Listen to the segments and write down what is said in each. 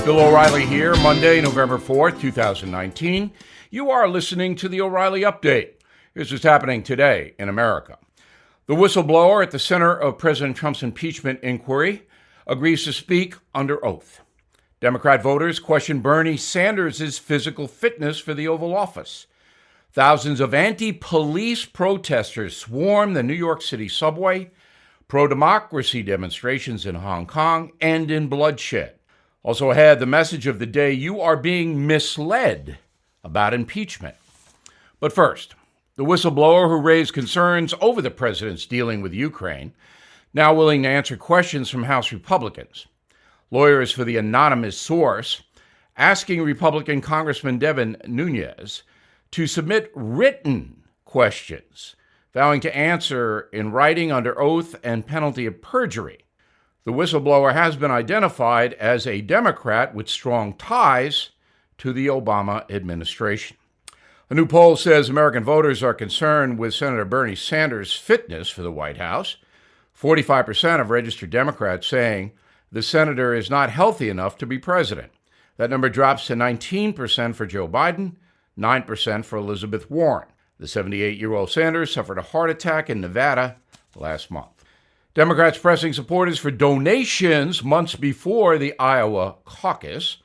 Bill O'Reilly here, Monday, November 4th, 2019. You are listening to the O'Reilly Update. Here's what's happening today in America. The whistleblower at the center of President Trump's impeachment inquiry agrees to speak under oath. Democrat voters question Bernie Sanders' physical fitness for the Oval Office. Thousands of anti-police protesters swarm the New York City subway. Pro-democracy demonstrations in Hong Kong end in bloodshed. Also ahead, the message of the day: you are being misled about impeachment. But first, the whistleblower who raised concerns over the president's dealing with Ukraine, now willing to answer questions from House Republicans. Lawyers for the anonymous source asking Republican Congressman Devin Nunes to submit written questions, vowing to answer in writing under oath and penalty of perjury. The whistleblower has been identified as a Democrat with strong ties to the Obama administration. A new poll says American voters are concerned with Senator Bernie Sanders' fitness for the White House. 45% of registered Democrats saying the senator is not healthy enough to be president. That number drops to 19% for Joe Biden, 9% for Elizabeth Warren. The 78-year-old Sanders suffered a heart attack in Nevada last month. Democrats pressing supporters for donations months before the Iowa caucus.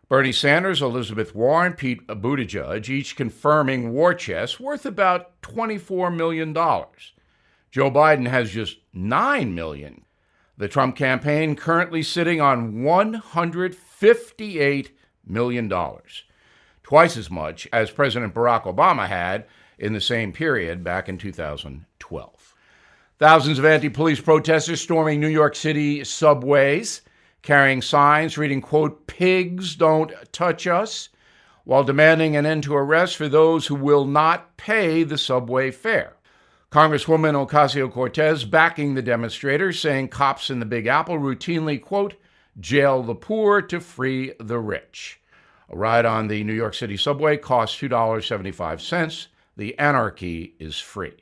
Bernie Sanders, Elizabeth Warren, Pete Buttigieg, each confirming war chests worth about $24 million. Joe Biden has just $9 million. The Trump campaign currently sitting on $158 million, twice as much as President Barack Obama had in the same period back in 2012. Thousands of anti-police protesters storming New York City subways, carrying signs reading, quote, "Pigs don't touch us," while demanding an end to arrests for those who will not pay the subway fare. Congresswoman Ocasio-Cortez backing the demonstrators, saying cops in the Big Apple routinely, quote, "jail the poor to free the rich." A ride on the New York City subway costs $2.75. The anarchy is free.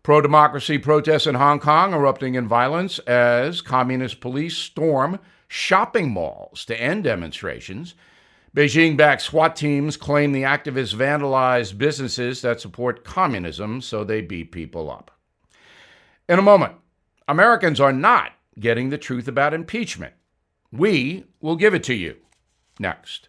Pro-democracy protests in Hong Kong erupting in violence as communist police storm shopping malls to end demonstrations. Beijing-backed SWAT teams claim the activists vandalized businesses that support communism, so they beat people up. In a moment, Americans are not getting the truth about impeachment. We will give it to you. Next.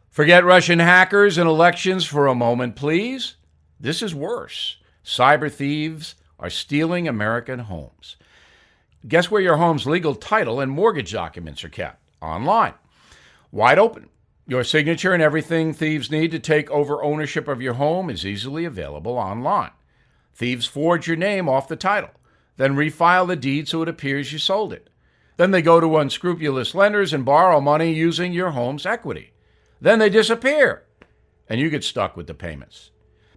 Forget Russian hackers and elections for a moment, please. This is worse. Cyber thieves are stealing American homes. Guess where your home's legal title and mortgage documents are kept? Online. Wide open. Your signature and everything thieves need to take over ownership of your home is easily available online. Thieves forge your name off the title, then refile the deed so it appears you sold it. Then they go to unscrupulous lenders and borrow money using your home's equity. Then they disappear, and you get stuck with the payments.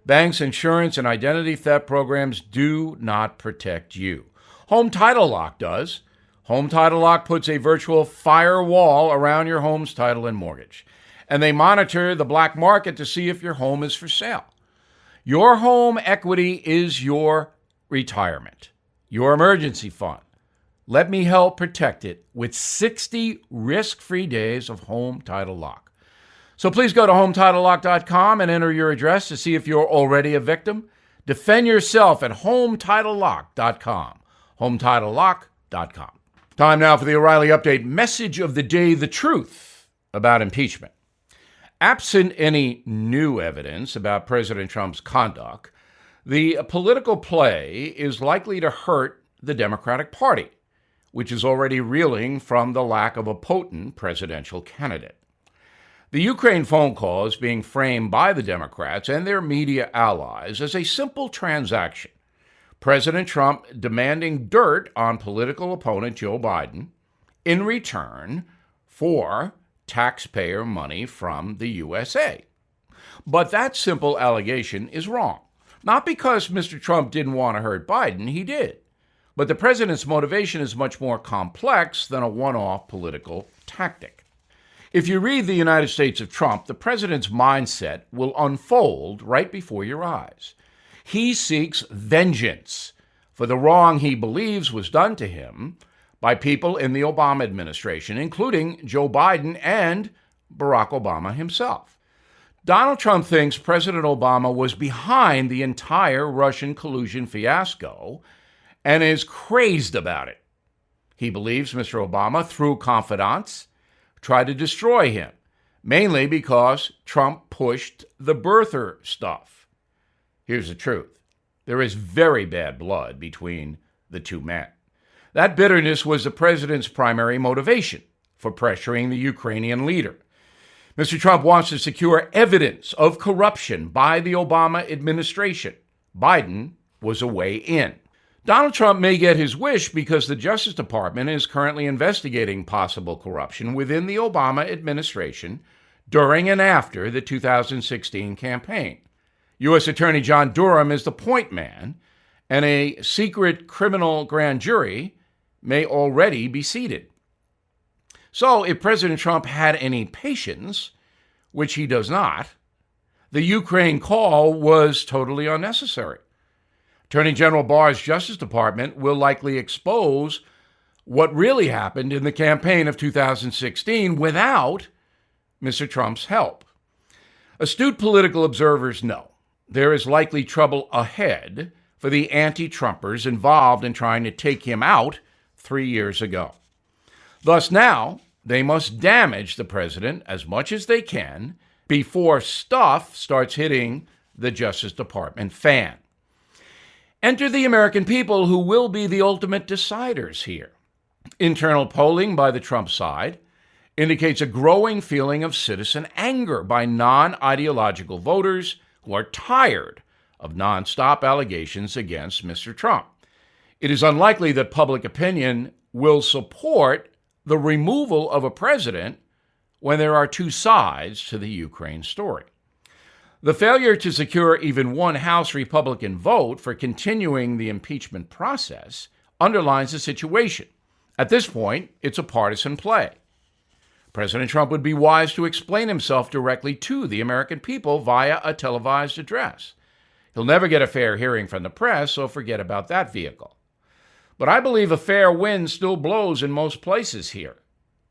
Banks, insurance, and identity theft programs do not protect you. Home Title Lock does. Home Title Lock puts a virtual firewall around your home's title and mortgage, and they monitor the black market to see if your home is for sale. Your home equity is your retirement, your emergency fund. Let me help protect it with 60 risk-free days of Home Title Lock. So please go to HomeTitleLock.com and enter your address to see if you're already a victim. Defend yourself at HomeTitleLock.com. HomeTitleLock.com. Time now for the O'Reilly Update message of the day, the truth about impeachment. Absent any new evidence about President Trump's conduct, the political play is likely to hurt the Democratic Party, which is already reeling from the lack of a potent presidential candidate. The Ukraine phone call is being framed by the Democrats and their media allies as a simple transaction. President Trump demanding dirt on political opponent Joe Biden in return for taxpayer money from the USA. But that simple allegation is wrong. Not because Mr. Trump didn't want to hurt Biden, he did. But the president's motivation is much more complex than a one-off political tactic. If you read The United States of Trump, the president's mindset will unfold right before your eyes. He seeks vengeance for the wrong he believes was done to him by people in the Obama administration, including Joe Biden and Barack Obama himself. Donald Trump thinks President Obama was behind the entire Russian collusion fiasco and is crazed about it. He believes Mr. Obama, through confidants, tried to destroy him, mainly because Trump pushed the birther stuff. Here's the truth. There is very bad blood between the two men. That bitterness was the president's primary motivation for pressuring the Ukrainian leader. Mr. Trump wants to secure evidence of corruption by the Obama administration. Biden was a way in. Donald Trump may get his wish because the Justice Department is currently investigating possible corruption within the Obama administration during and after the 2016 campaign. U.S. Attorney John Durham is the point man, and a secret criminal grand jury may already be seated. So if President Trump had any patience, which he does not, the Ukraine call was totally unnecessary. Attorney General Barr's Justice Department will likely expose what really happened in the campaign of 2016 without Mr. Trump's help. Astute political observers know there is likely trouble ahead for the anti-Trumpers involved in trying to take him out 3 years ago. Thus now, they must damage the president as much as they can before stuff starts hitting the Justice Department fan. Enter the American people who will be the ultimate deciders here. Internal polling by the Trump side indicates a growing feeling of citizen anger by non-ideological voters who are tired of nonstop allegations against Mr. Trump. It is unlikely that public opinion will support the removal of a president when there are two sides to the Ukraine story. The failure to secure even one House Republican vote for continuing the impeachment process underlines the situation. At this point, it's a partisan play. President Trump would be wise to explain himself directly to the American people via a televised address. He'll never get a fair hearing from the press, so forget about that vehicle. But I believe a fair wind still blows in most places here,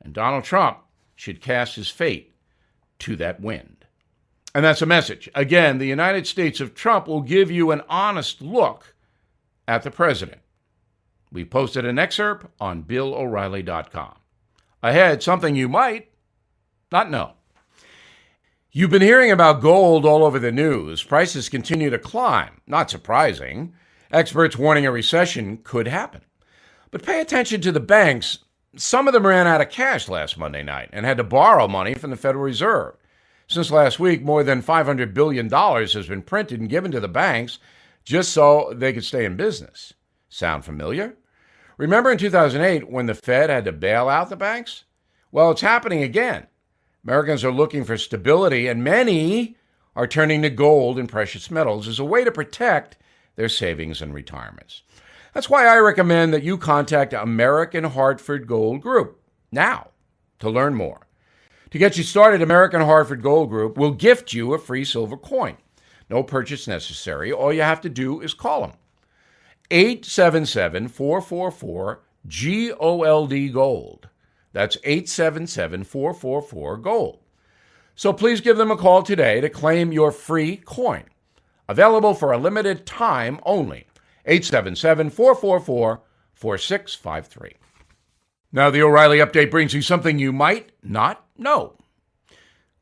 and Donald Trump should cast his fate to that wind. And that's a message. Again, the United States of Trump will give you an honest look at the president. We posted an excerpt on BillO'Reilly.com. Ahead, something you might not know. You've been hearing about gold all over the news. Prices continue to climb. Not surprising. Experts warning a recession could happen. But pay attention to the banks. Some of them ran out of cash last Monday night and had to borrow money from the Federal Reserve. Since last week, more than $500 billion has been printed and given to the banks just so they could stay in business. Sound familiar? Remember in 2008 when the Fed had to bail out the banks? Well, it's happening again. Americans are looking for stability, and many are turning to gold and precious metals as a way to protect their savings and retirements. That's why I recommend that you contact American Hartford Gold Group now to learn more. To get you started, American Hartford Gold Group will gift you a free silver coin. No purchase necessary. All you have to do is call them. 877-444-GOLD. That's 877-444-GOLD. So please give them a call today to claim your free coin. Available for a limited time only. 877-444-4653. Now, the O'Reilly Update brings you something you might not know.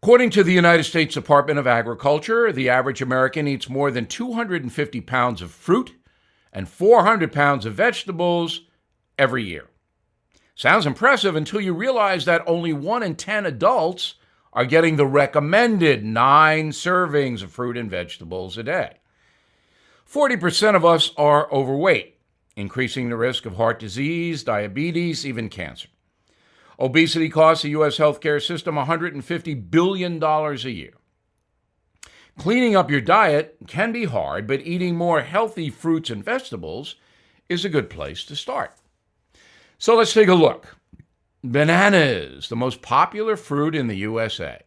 According to the United States Department of Agriculture, the average American eats more than 250 pounds of fruit and 400 pounds of vegetables every year. Sounds impressive until you realize that only 1 in 10 adults are getting the recommended 9 servings of fruit and vegetables a day. 40% of us are overweight, increasing the risk of heart disease, diabetes, even cancer. Obesity costs the U.S. healthcare system $150 billion a year. Cleaning up your diet can be hard, but eating more healthy fruits and vegetables is a good place to start. So let's take a look. Bananas, the most popular fruit in the USA.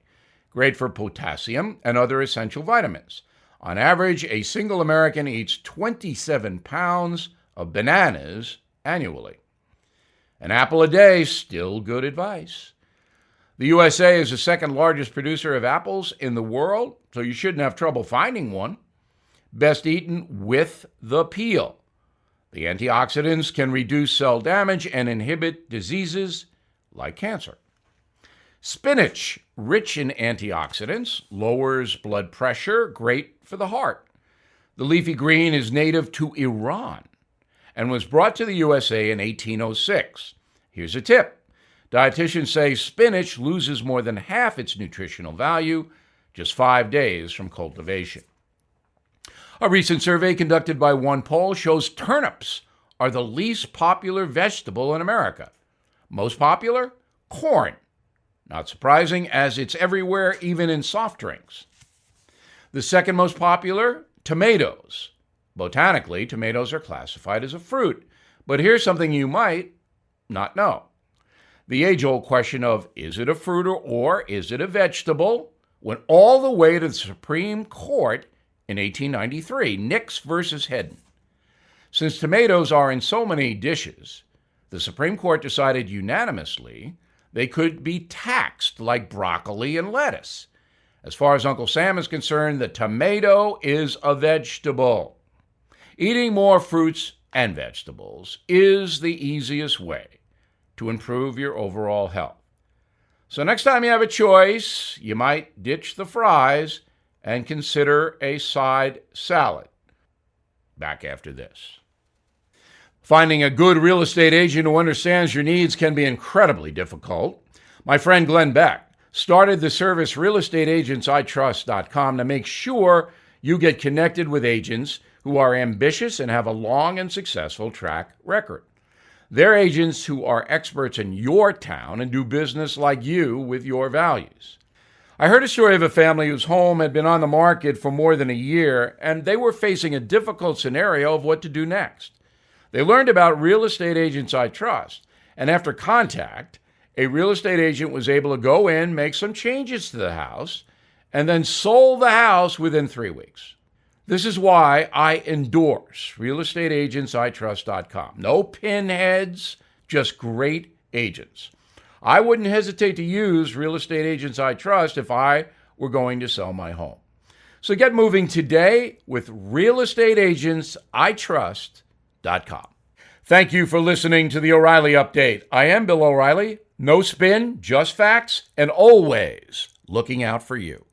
Great for potassium and other essential vitamins. On average, a single American eats 27 pounds of bananas annually. An apple a day, still good advice. The USA is the second largest producer of apples in the world, so you shouldn't have trouble finding one. Best eaten with the peel. The antioxidants can reduce cell damage and inhibit diseases like cancer. Spinach, rich in antioxidants, lowers blood pressure, great for the heart. The leafy green is native to Iran and was brought to the USA in 1806. Here's a tip. Dietitians say spinach loses more than half its nutritional value just 5 days from cultivation. A recent survey conducted by OnePoll shows turnips are the least popular vegetable in America. Most popular? Corn. Not surprising, as it's everywhere, even in soft drinks. The second most popular? Tomatoes. Botanically, tomatoes are classified as a fruit, but here's something you might not know. The age-old question of, is it a fruit or is it a vegetable, went all the way to the Supreme Court in 1893, Nix versus Hedden. Since tomatoes are in so many dishes, the Supreme Court decided unanimously they could be taxed like broccoli and lettuce. As far as Uncle Sam is concerned, the tomato is a vegetable. Eating more fruits and vegetables is the easiest way to improve your overall health. So next time you have a choice, you might ditch the fries and consider a side salad. Back after this. Finding a good real estate agent who understands your needs can be incredibly difficult. My friend Glenn Beck started the service realestateagentsitrust.com to make sure you get connected with agents who are ambitious and have a long and successful track record. They're agents who are experts in your town and do business like you with your values. I heard a story of a family whose home had been on the market for more than a year, and they were facing a difficult scenario of what to do next. They learned about Real Estate Agents I Trust, and after contact, a real estate agent was able to go in, make some changes to the house, and then sold the house within 3 weeks. This is why I endorse realestateagentsitrust.com. No pinheads, just great agents. I wouldn't hesitate to use Real Estate Agents I Trust if I were going to sell my home. So get moving today with realestateagentsitrust.com. Thank you for listening to the O'Reilly Update. I am Bill O'Reilly. No spin, just facts, and always looking out for you.